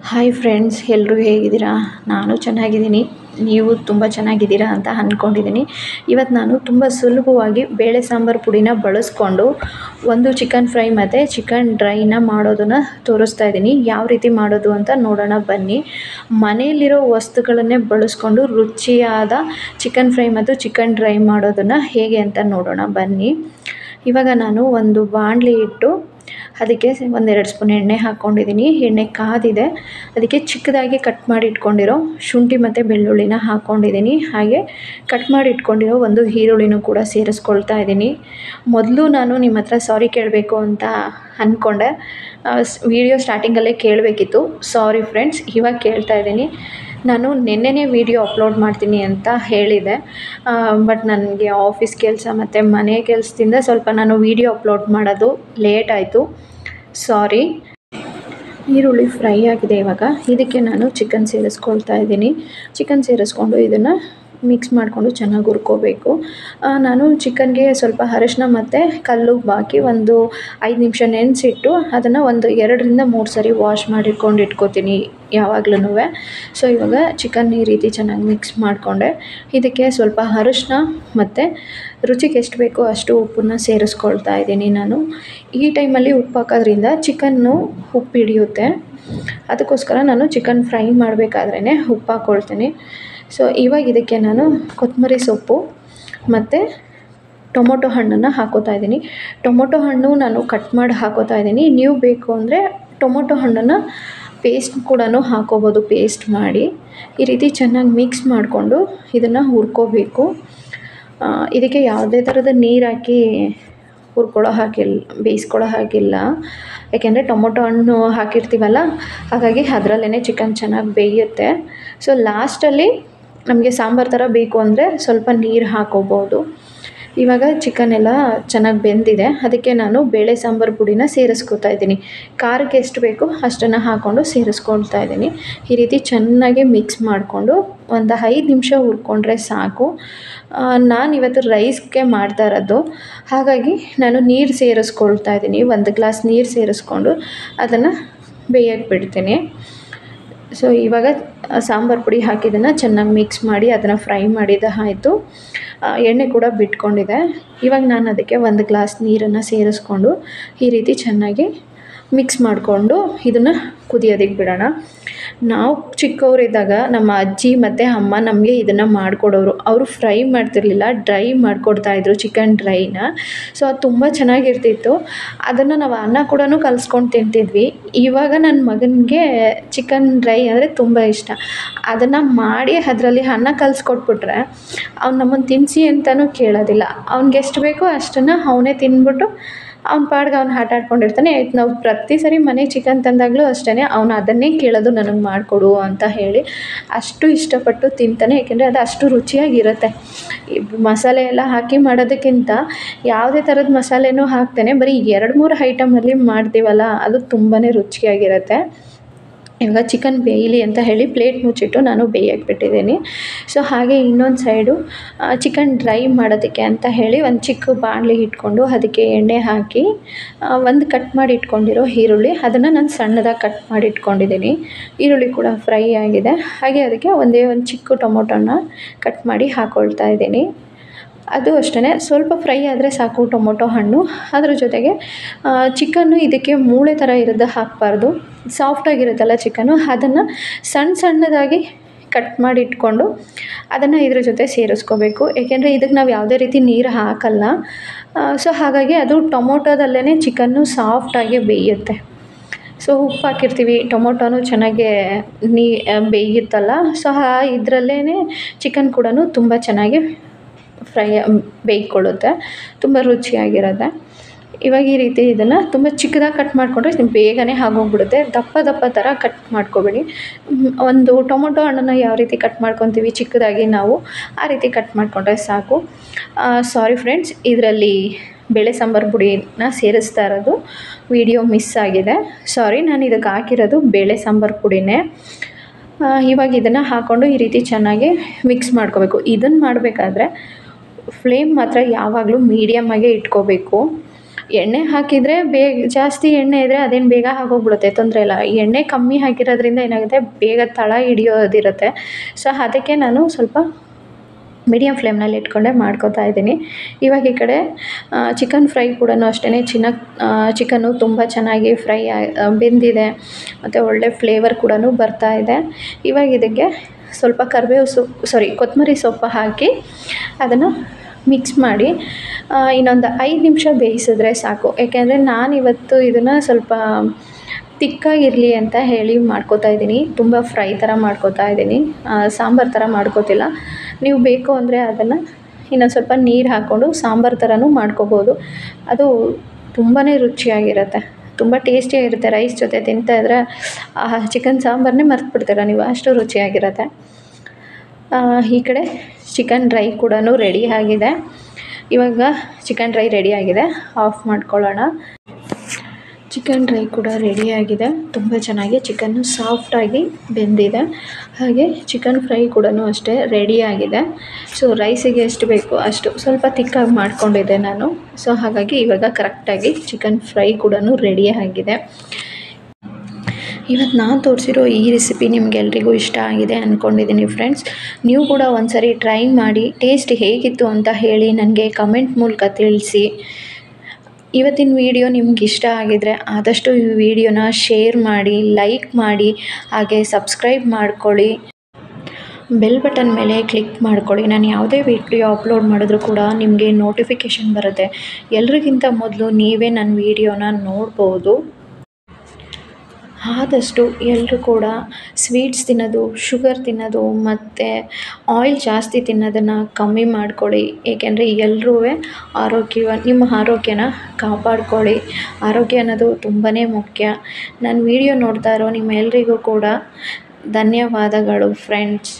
Hi friends, ಎಲ್ಲರೂ ಹೇಗಿದ್ದೀರಾ? ನಾನು ಚೆನ್ನಾಗಿದ್ದೀನಿ. ನೀವು ತುಂಬ ಚೆನ್ನಾಗಿದ್ದೀರಾ ಅಂತ ಅಂದ್ಕೊಂಡಿದ್ದೀನಿ. ಇವತ್ತು ನಾನು ತುಂಬ ಸುಲಭವಾಗಿ ಬೇಳೆ ಸಾಂಬಾರು ಪುಡಿನ ಬಳಸ್ಕೊಂಡು ಒಂದು ಚಿಕನ್ ಫ್ರೈ ಮತ್ತು ಚಿಕನ್ ಡ್ರೈನ ಮಾಡೋದನ್ನು ತೋರಿಸ್ತಾ ಇದ್ದೀನಿ. ಯಾವ ರೀತಿ ಮಾಡೋದು ಅಂತ ನೋಡೋಣ ಬನ್ನಿ. ಮನೆಯಲ್ಲಿರೋ ವಸ್ತುಗಳನ್ನೇ ಬಳಸ್ಕೊಂಡು ರುಚಿಯಾದ ಚಿಕನ್ ಫ್ರೈ ಮತ್ತು ಚಿಕನ್ ಡ್ರೈ ಮಾಡೋದನ್ನು ಹೇಗೆ ಅಂತ ನೋಡೋಣ ಬನ್ನಿ. ಇವಾಗ ನಾನು ಒಂದು ಬಾಣಲಿ ಇಟ್ಟು ಅದಕ್ಕೆ 1-2 ಸ್ಪೂನ್ ಎಣ್ಣೆ ಹಾಕ್ಕೊಂಡಿದ್ದೀನಿ. ಎಣ್ಣೆ ಕಾದಿದೆ. ಅದಕ್ಕೆ ಚಿಕ್ಕದಾಗಿ ಕಟ್ ಮಾಡಿ ಇಟ್ಕೊಂಡಿರೋ ಶುಂಠಿ ಮತ್ತು ಬೆಳ್ಳುಳ್ಳಿನ ಹಾಕ್ಕೊಂಡಿದ್ದೀನಿ. ಹಾಗೆ ಕಟ್ ಮಾಡಿ ಇಟ್ಕೊಂಡಿರೋ ಒಂದು ಈರುಳ್ಳಿನೂ ಕೂಡ ಸೇರಿಸ್ಕೊಳ್ತಾ ಇದ್ದೀನಿ. ಮೊದಲು ನಾನು ನಿಮ್ಮ ಹತ್ರ ಸಾರಿ ಕೇಳಬೇಕು ಅಂತ ಅಂದ್ಕೊಂಡೆ. ವಿಡಿಯೋ ಸ್ಟಾರ್ಟಿಂಗಲ್ಲೇ ಕೇಳಬೇಕಿತ್ತು. ಸಾರಿ ಫ್ರೆಂಡ್ಸ್, ಇವಾಗ ಕೇಳ್ತಾ ಇದ್ದೀನಿ. ನಾನು ನೆನ್ನೆನೇ ವೀಡಿಯೋ ಅಪ್ಲೋಡ್ ಮಾಡ್ತೀನಿ ಅಂತ ಹೇಳಿದೆ, ಬಟ್ ನನಗೆ ಆಫೀಸ್ ಕೆಲಸ ಮತ್ತು ಮನೆ ಕೆಲಸದಿಂದ ಸ್ವಲ್ಪ ನಾನು ವೀಡಿಯೋ ಅಪ್ಲೋಡ್ ಮಾಡೋದು ಲೇಟ್ ಆಯಿತು. ಸಾರಿ. ಈರುಳ್ಳಿ ಫ್ರೈ ಆಗಿದೆ. ಇವಾಗ ಇದಕ್ಕೆ ನಾನು ಚಿಕನ್ ಸೇರಿಸ್ಕೊಳ್ತಾ ಇದ್ದೀನಿ. ಚಿಕನ್ ಸೇರಿಸ್ಕೊಂಡು ಇದನ್ನು ಮಿಕ್ಸ್ ಮಾಡಿಕೊಂಡು ಚೆನ್ನಾಗಿ ಹುರ್ಕೋಬೇಕು. ನಾನು ಚಿಕನ್ಗೆ ಸ್ವಲ್ಪ ಅರಿಶಿನ ಮತ್ತು ಕಲ್ಲುಪ್ಪು ಹಾಕಿ ಒಂದು 5 ನಿಮಿಷ ನೆನೆಸಿಟ್ಟು ಅದನ್ನು ಒಂದು 2-3 ಸರಿ ವಾಶ್ ಮಾಡಿಟ್ಕೊಂಡು ಇಟ್ಕೋತೀನಿ ಯಾವಾಗ್ಲೂ. ಸೊ ಇವಾಗ ಚಿಕನ್ ಈ ರೀತಿ ಚೆನ್ನಾಗಿ ಮಿಕ್ಸ್ ಮಾಡಿಕೊಂಡೆ. ಇದಕ್ಕೆ ಸ್ವಲ್ಪ ಅರಿಶಿನ ಮತ್ತು ರುಚಿಗೆ ಎಷ್ಟು ಬೇಕೋ ಅಷ್ಟು ಉಪ್ಪನ್ನು ಸೇರಿಸ್ಕೊಳ್ತಾ ಇದ್ದೀನಿ ನಾನು. ಈ ಟೈಮಲ್ಲಿ ಉಪ್ಪು ಹಾಕೋದ್ರಿಂದ ಚಿಕನ್ನು ಉಪ್ಪು ಹಿಡಿಯುತ್ತೆ. ಅದಕ್ಕೋಸ್ಕರ ನಾನು ಚಿಕನ್ ಫ್ರೈ ಮಾಡಬೇಕಾದ್ರೇ ಉಪ್ಪು ಹಾಕ್ಕೊಳ್ತೀನಿ. ಸೊ ಇವಾಗ ಇದಕ್ಕೆ ನಾನು ಕೊತ್ತಂಬರಿ ಸೊಪ್ಪು ಮತ್ತು ಟೊಮೊಟೊ ಹಣ್ಣನ್ನು ಹಾಕೋತಾ ಇದ್ದೀನಿ. ಟೊಮೊಟೊ ಹಣ್ಣು ನಾನು ಕಟ್ ಮಾಡಿ ಹಾಕೋತಾ ಇದ್ದೀನಿ. ನೀವು ಬೇಕು ಅಂದರೆ ಟೊಮೊಟೊ ಹಣ್ಣನ್ನು ಪೇಸ್ಟ್ ಕೂಡ ಹಾಕೋಬೋದು, ಪೇಸ್ಟ್ ಮಾಡಿ. ಈ ರೀತಿ ಚೆನ್ನಾಗಿ ಮಿಕ್ಸ್ ಮಾಡಿಕೊಂಡು ಇದನ್ನು ಹುರ್ಕೋಬೇಕು. ಇದಕ್ಕೆ ಯಾವುದೇ ಥರದ ನೀರು ಹಾಕಿ ಬೇಯಿಸ್ಕೊಳ್ಳೋ ಹಾಗಿಲ್ಲ. ಯಾಕೆಂದರೆ ಟೊಮೊಟೊ ಹಣ್ಣು ಹಾಕಿರ್ತೀವಲ್ಲ, ಹಾಗಾಗಿ ಅದರಲ್ಲೇ ಚಿಕನ್ ಚೆನ್ನಾಗಿ ಬೇಯುತ್ತೆ. ಸೊ ಲಾಸ್ಟಲ್ಲಿ ನಮಗೆ ಸಾಂಬಾರು ಥರ ಬೇಕು ಅಂದರೆ ಸ್ವಲ್ಪ ನೀರು ಹಾಕೋಬೋದು. ಇವಾಗ ಚಿಕನ್ ಎಲ್ಲ ಚೆನ್ನಾಗಿ ಬೆಂದಿದೆ. ಅದಕ್ಕೆ ನಾನು ಬೇಳೆ ಸಾಂಬಾರು ಪುಡಿನ ಸೇರಿಸ್ಕೊತಾ ಇದ್ದೀನಿ. ಖಾರಕ್ಕೆ ಎಷ್ಟು ಬೇಕೋ ಅಷ್ಟನ್ನು ಹಾಕ್ಕೊಂಡು ಸೇರಿಸ್ಕೊಳ್ತಾ ಇದ್ದೀನಿ. ಈ ರೀತಿ ಚೆನ್ನಾಗಿ ಮಿಕ್ಸ್ ಮಾಡಿಕೊಂಡು ಒಂದು 5 ನಿಮಿಷ ಹುರ್ಕೊಂಡ್ರೆ ಸಾಕು. ನಾನಿವತ್ತು ರೈಸ್ಗೆ ಮಾಡ್ತಾ ಇರೋದು, ಹಾಗಾಗಿ ನಾನು ನೀರು ಸೇರಿಸ್ಕೊಳ್ತಾ ಇದ್ದೀನಿ. 1 ಗ್ಲಾಸ್ ನೀರು ಸೇರಿಸ್ಕೊಂಡು ಅದನ್ನು ಬೇಯಕ್ಕೆ ಬಿಡ್ತೀನಿ. ಸೊ ಇವಾಗ ಸಾಂಬಾರು ಪುಡಿ ಹಾಕಿದ್ದನ್ನು ಚೆನ್ನಾಗಿ ಮಿಕ್ಸ್ ಮಾಡಿ ಅದನ್ನು ಫ್ರೈ ಮಾಡಿದ ಆಯಿತು. ಎಣ್ಣೆ ಕೂಡ ಬಿಟ್ಕೊಂಡಿದೆ. ಇವಾಗ ನಾನು ಅದಕ್ಕೆ 1 ಗ್ಲಾಸ್ ನೀರನ್ನು ಸೇರಿಸ್ಕೊಂಡು ಈ ರೀತಿ ಚೆನ್ನಾಗಿ ಮಿಕ್ಸ್ ಮಾಡಿಕೊಂಡು ಇದನ್ನು ಕುದಿಯೋದಕ್ಕೆ ಬಿಡೋಣ. ನಾವು ಚಿಕ್ಕವರಿದ್ದಾಗ ನಮ್ಮ ಅಜ್ಜಿ ಮತ್ತು ಅಮ್ಮ ನಮಗೆ ಇದನ್ನು ಮಾಡಿಕೊಡೋರು. ಅವರು ಫ್ರೈ ಮಾಡ್ತಿರಲಿಲ್ಲ, ಡ್ರೈ ಮಾಡಿಕೊಡ್ತಾಯಿದ್ರು ಚಿಕನ್ ಡ್ರೈನ. ಸೊ ಅದು ತುಂಬ ಚೆನ್ನಾಗಿರ್ತಿತ್ತು. ಅದನ್ನು ನಾವು ಅನ್ನ ಕೂಡ ಕಲಿಸ್ಕೊಂಡು ತಿಂತಿದ್ವಿ. ಇವಾಗ ನನ್ನ ಮಗನಿಗೆ ಚಿಕನ್ ಡ್ರೈ ಅಂದರೆ ತುಂಬ ಇಷ್ಟ. ಅದನ್ನು ಮಾಡಿ ಅದರಲ್ಲಿ ಅನ್ನ ಕಲಿಸ್ಕೊಟ್ಬಿಟ್ರೆ ಅವ್ನು ನಮ್ಮನ್ನು ತಿನ್ನಿಸಿ ಅಂತಲೂ ಕೇಳೋದಿಲ್ಲ. ಅವ್ನಿಗೆ ಎಷ್ಟು ಬೇಕೋ ಅಷ್ಟನ್ನು ಅವನೇ ತಿಂದ್ಬಿಟ್ಟು ಅವ್ನ ಪಾಡ್ಗೆ ಅವ್ನು ಆಟ ಆಡ್ಕೊಂಡಿರ್ತಾನೆ. ನಾವು ಪ್ರತಿ ಸರಿ ಮನೆಗೆ ಚಿಕನ್ ತಂದಾಗಲೂ ಅಷ್ಟೇ, ಅವನು ಅದನ್ನೇ ಕೇಳೋದು, ನನಗೆ ಮಾಡಿಕೊಡು ಅಂತ ಹೇಳಿ. ಅಷ್ಟು ಇಷ್ಟಪಟ್ಟು ತಿಂತಾನೆ. ಏಕೆಂದರೆ ಅದು ಅಷ್ಟು ರುಚಿಯಾಗಿರುತ್ತೆ. ಮಸಾಲೆ ಎಲ್ಲ ಹಾಕಿ ಮಾಡೋದಕ್ಕಿಂತ ಯಾವುದೇ ಥರದ ಮಸಾಲೆನೂ ಹಾಕ್ತೇನೆ ಬರೀ 2-3 ಐಟಮಲ್ಲಿ ಮಾಡ್ತೀವಲ್ಲ, ಅದು ತುಂಬಾ ರುಚಿಯಾಗಿರುತ್ತೆ. ಇವಾಗ ಚಿಕನ್ ಬೇಯಲಿ ಅಂತ ಹೇಳಿ ಪ್ಲೇಟ್ ಮುಚ್ಚಿಟ್ಟು ನಾನು ಬೇಯಕ್ಕೆ ಬಿಟ್ಟಿದ್ದೀನಿ. ಸೊ ಹಾಗೆ ಇನ್ನೊಂದು ಸೈಡು ಚಿಕನ್ ಡ್ರೈ ಮಾಡೋದಕ್ಕೆ ಅಂತ ಹೇಳಿ ಒಂದು ಚಿಕ್ಕ ಬಾಣಲಿ ಇಟ್ಕೊಂಡು ಅದಕ್ಕೆ ಎಣ್ಣೆ ಹಾಕಿ ಒಂದು ಕಟ್ ಮಾಡಿ ಇಟ್ಕೊಂಡಿರೋ ಈರುಳ್ಳಿ ಅದನ್ನು ನಾನು ಸಣ್ಣದಾಗಿ ಕಟ್ ಮಾಡಿ ಇಟ್ಕೊಂಡಿದ್ದೀನಿ. ಈರುಳ್ಳಿ ಕೂಡ ಫ್ರೈ ಆಗಿದೆ. ಹಾಗೆ ಅದಕ್ಕೆ ಒಂದು ಚಿಕ್ಕ ಟೊಮೊಟೊನ ಕಟ್ ಮಾಡಿ ಹಾಕ್ಕೊಳ್ತಾ ಇದ್ದೀನಿ. ಅದು ಅಷ್ಟೇ, ಸ್ವಲ್ಪ ಫ್ರೈ ಆದರೆ ಸಾಕು ಟೊಮೊಟೊ ಹಣ್ಣು. ಅದ್ರ ಜೊತೆಗೆ ಚಿಕನ್ನು ಇದಕ್ಕೆ ಮೂಳೆ ಥರ ಇರೋದು ಹಾಕಬಾರ್ದು. ಸಾಫ್ಟಾಗಿರುತ್ತಲ್ಲ ಚಿಕನ್ನು, ಅದನ್ನು ಸಣ್ಣದಾಗಿ ಕಟ್ ಮಾಡಿ ಇಟ್ಕೊಂಡು ಅದನ್ನು ಇದ್ರ ಜೊತೆ ಸೇರಿಸ್ಕೋಬೇಕು. ಏಕೆಂದರೆ ಇದಕ್ಕೆ ನಾವು ಯಾವುದೇ ರೀತಿ ನೀರು ಹಾಕಲ್ಲ. ಸೊ ಹಾಗಾಗಿ ಅದು ಟೊಮೊಟೊದಲ್ಲೇ ಚಿಕನ್ನು ಸಾಫ್ಟಾಗಿ ಬೇಯುತ್ತೆ. ಸೊ ಉಪ್ಪು ಹಾಕಿರ್ತೀವಿ, ಟೊಮೊಟೊನೂ ಚೆನ್ನಾಗಿ ಬೇಯುತ್ತಲ್ಲ. ಸೊ ಇದರಲ್ಲೇ ಚಿಕನ್ ಕೂಡ ತುಂಬ ಚೆನ್ನಾಗಿ ಬೇಯ್ಕೊಳ್ಳುತ್ತೆ, ತುಂಬ ರುಚಿಯಾಗಿರುತ್ತೆ. ಇವಾಗ ಈ ರೀತಿ ಇದನ್ನು ತುಂಬ ಚಿಕ್ಕದಾಗಿ ಕಟ್ ಮಾಡಿಕೊಂಡ್ರೆ ಬೇಗನೆ ಆಗೋಗ್ಬಿಡುತ್ತೆ. ದಪ್ಪ ಥರ ಕಟ್ ಮಾಡ್ಕೊಬೇಡಿ. ಒಂದು ಟೊಮೊಟೊ ಹಣ್ಣನ್ನು ಯಾವ ರೀತಿ ಕಟ್ ಮಾಡ್ಕೊತೀವಿ ಚಿಕ್ಕದಾಗಿ, ನಾವು ಆ ರೀತಿ ಕಟ್ ಮಾಡಿಕೊಂಡ್ರೆ ಸಾಕು. ಸಾರಿ ಫ್ರೆಂಡ್ಸ್, ಇದರಲ್ಲಿ ಬೇಳೆ ಸಾಂಬಾರು ಪುಡಿನ ಸೇರಿಸ್ತಾ ಇರೋದು ವಿಡಿಯೋ ಮಿಸ್ ಆಗಿದೆ. ಸಾರಿ. ನಾನು ಇದಕ್ಕೆ ಹಾಕಿರೋದು ಬೇಳೆ ಸಾಂಬಾರು ಪುಡಿನೇ. ಇವಾಗ ಇದನ್ನು ಹಾಕ್ಕೊಂಡು ಈ ರೀತಿ ಚೆನ್ನಾಗಿ ಮಿಕ್ಸ್ ಮಾಡ್ಕೋಬೇಕು. ಇದನ್ನು ಮಾಡಬೇಕಾದ್ರೆ ಫ್ಲೇಮ್ ಮಾತ್ರ ಯಾವಾಗಲೂ ಮೀಡಿಯಮ್ಮಾಗೇ ಇಟ್ಕೋಬೇಕು. ಎಣ್ಣೆ ಹಾಕಿದರೆ ಜಾಸ್ತಿ ಎಣ್ಣೆ ಇದ್ದರೆ ಅದೇನು ಬೇಗ ಆಗೋಗ್ಬಿಡುತ್ತೆ, ತೊಂದರೆ ಇಲ್ಲ. ಎಣ್ಣೆ ಕಮ್ಮಿ ಹಾಕಿರೋದ್ರಿಂದ ಏನಾಗುತ್ತೆ, ಬೇಗ ತಳ ಹಿಡಿಯೋದಿರುತ್ತೆ. ಸೊ ಅದಕ್ಕೆ ನಾನು ಸ್ವಲ್ಪ ಮೀಡಿಯಮ್ ಫ್ಲೇಮ್ನಲ್ಲಿ ಇಟ್ಕೊಂಡೆ ಮಾಡ್ಕೊತಾ ಇದ್ದೀನಿ. ಇವಾಗ ಈ ಕಡೆ ಚಿಕನ್ ಫ್ರೈ ಕೂಡ ಅಷ್ಟೇ ಚಿಕನ್ನು ತುಂಬ ಚೆನ್ನಾಗಿ ಫ್ರೈ ಬೆಂದಿದೆ ಮತ್ತು ಒಳ್ಳೆ ಫ್ಲೇವರ್ ಕೂಡ ಬರ್ತಾ ಇದೆ. ಇವಾಗ ಇದಕ್ಕೆ ಸ್ವಲ್ಪ ಕೊತ್ತಂಬರಿ ಸೊಪ್ಪು ಹಾಕಿ ಅದನ್ನು ಮಿಕ್ಸ್ ಮಾಡಿ ಇನ್ನೊಂದು 5 ನಿಮಿಷ ಬೇಯಿಸಿದ್ರೆ ಸಾಕು. ಯಾಕೆಂದರೆ ನಾನಿವತ್ತು ಇದನ್ನು ಸ್ವಲ್ಪ ತಿಕ್ಕಾಗಿರಲಿ ಅಂತ ಹೇಳಿ ಮಾಡ್ಕೋತಾ ಇದ್ದೀನಿ. ತುಂಬ ಫ್ರೈ ಥರ ಮಾಡ್ಕೋತಾ ಇದ್ದೀನಿ, ಸಾಂಬಾರು ಥರ ಮಾಡ್ಕೋತಿಲ್ಲ. ನೀವು ಬೇಕು ಅಂದರೆ ಅದನ್ನು ಇನ್ನೊಂದು ಸ್ವಲ್ಪ ನೀರು ಹಾಕ್ಕೊಂಡು ಸಾಂಬಾರು ಥರನೂ ಮಾಡ್ಕೋಬೋದು. ಅದು ತುಂಬಾ ರುಚಿಯಾಗಿರುತ್ತೆ, ತುಂಬ ಟೇಸ್ಟಿಯಾಗಿರುತ್ತೆ. ರೈಸ್ ಜೊತೆ ತಿಂತಾಯಿದ್ರೆ ಚಿಕನ್ ಸಾಂಬಾರನ್ನೇ ಮರೆತುಬಿಡ್ತೀರ ನೀವು, ಅಷ್ಟು ರುಚಿಯಾಗಿರುತ್ತೆ. ಈ ಕಡೆ ಚಿಕನ್ ಡ್ರೈ ಕೂಡ ರೆಡಿ ಆಗಿದೆ. ಇವಾಗ ಚಿಕನ್ ಡ್ರೈ ರೆಡಿಯಾಗಿದೆ, ಆಫ್ ಮಾಡ್ಕೊಳ್ಳೋಣ. ಚಿಕನ್ ಡ್ರೈ ಕೂಡ ರೆಡಿಯಾಗಿದೆ. ತುಂಬ ಚೆನ್ನಾಗಿ ಚಿಕನ್ನು ಸಾಫ್ಟಾಗಿ ಬೆಂದಿದೆ. ಹಾಗೆ ಚಿಕನ್ ಫ್ರೈ ಕೂಡ ಅಷ್ಟೇ ರೆಡಿಯಾಗಿದೆ. ಸೊ ರೈಸಿಗೆ ಎಷ್ಟು ಬೇಕು ಅಷ್ಟು ಸ್ವಲ್ಪ ತಿಕ್ಕಾಗಿ ಮಾಡ್ಕೊಂಡಿದ್ದೆ ನಾನು. ಸೊ ಹಾಗಾಗಿ ಇವಾಗ ಕರೆಕ್ಟಾಗಿ ಚಿಕನ್ ಫ್ರೈ ಕೂಡ ರೆಡಿಯಾಗಿದೆ. ಇವತ್ತು ನಾನು ತೋರಿಸಿರೋ ಈ ರೆಸಿಪಿ ನಿಮಗೆಲ್ರಿಗೂ ಇಷ್ಟ ಆಗಿದೆ ಅಂದ್ಕೊಂಡಿದ್ದೀನಿ ಫ್ರೆಂಡ್ಸ್. ನೀವು ಕೂಡ ಒಂದು ಸರಿ ಟ್ರೈ ಮಾಡಿ ಟೇಸ್ಟ್ ಹೇಗಿತ್ತು ಅಂತ ಹೇಳಿ ನನಗೆ ಕಮೆಂಟ್ ಮೂಲಕ ತಿಳಿಸಿ. ಇವತ್ತಿನ ವಿಡಿಯೋ ನಿಮ್ಗೆ ಇಷ್ಟ ಆಗಿದರೆ ಆದಷ್ಟು ಈ ವಿಡಿಯೋನ ಶೇರ್ ಮಾಡಿ, ಲೈಕ್ ಮಾಡಿ, ಹಾಗೆ ಸಬ್ಸ್ಕ್ರೈಬ್ ಮಾಡ್ಕೊಳ್ಳಿ. ಬೆಲ್ ಬಟನ್ ಮೇಲೆ ಕ್ಲಿಕ್ ಮಾಡ್ಕೊಳ್ಳಿ. ನಾನು ಯಾವುದೇ ವಿಡಿಯೋ ಅಪ್ಲೋಡ್ ಮಾಡಿದ್ರೂ ಕೂಡ ನಿಮಗೆ ನೋಟಿಫಿಕೇಷನ್ ಬರುತ್ತೆ. ಎಲ್ರಿಗಿಂತ ಮೊದಲು ನೀವೇ ನನ್ನ ವಿಡಿಯೋನ ನೋಡ್ಬೋದು. ಆದಷ್ಟು ಎಲ್ಲರೂ ಕೂಡ ಸ್ವೀಟ್ಸ್ ತಿನ್ನೋದು, ಶುಗರ್ ತಿನ್ನೋದು ಮತ್ತು ಆಯಿಲ್ ಜಾಸ್ತಿ ತಿನ್ನೋದನ್ನು ಕಮ್ಮಿ ಮಾಡ್ಕೊಳ್ಳಿ. ಏಕೆಂದರೆ ಎಲ್ಲರೂ ನಿಮ್ಮ ಆರೋಗ್ಯನ ಕಾಪಾಡ್ಕೊಳ್ಳಿ. ಆರೋಗ್ಯ ಅನ್ನೋದು ತುಂಬಾ ಮುಖ್ಯ. ನನ್ನ ವಿಡಿಯೋ ನೋಡ್ತಾ ಇರೋ ನಿಮ್ಮೆಲ್ಲರಿಗೂ ಕೂಡ ಧನ್ಯವಾದಗಳು ಫ್ರೆಂಡ್ಸ್.